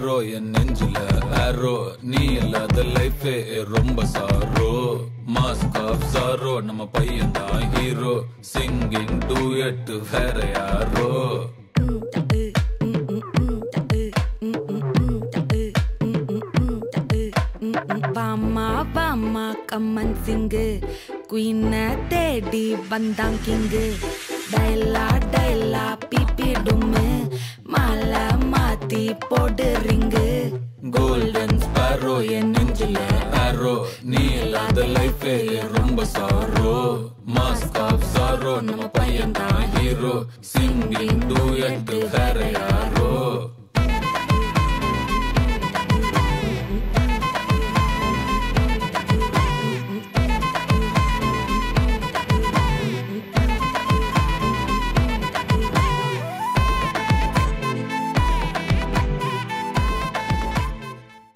Sparrow என் நெஞ்சில ஆரோ நீ இல்லாத லைஃபே ரொம்ப சாரோ மாஸ்க் ஆஃப் சாரோ நம்ம பையன் தான் ஹீரோ சிங்கிங் டூயட் வேற யாரோ வாமா வாமா கம்மன் சிங்கு குயின தேடி வந்தான் கிங்கு டைலா டைலா பிபி டும்மு மாலை மாத்தி போடு ரிங்கு கோல்டன் ஸ்பேரோ என் நெஞ்சில ஆரோ நீ இல்லாத லைஃபே ரொம்ப சாரோ மாஸ்க் ஆஃப் சாரோ நம்ம பையன் தான் ஹீரோ சிங்கிங் டூயட் வேற யாரோ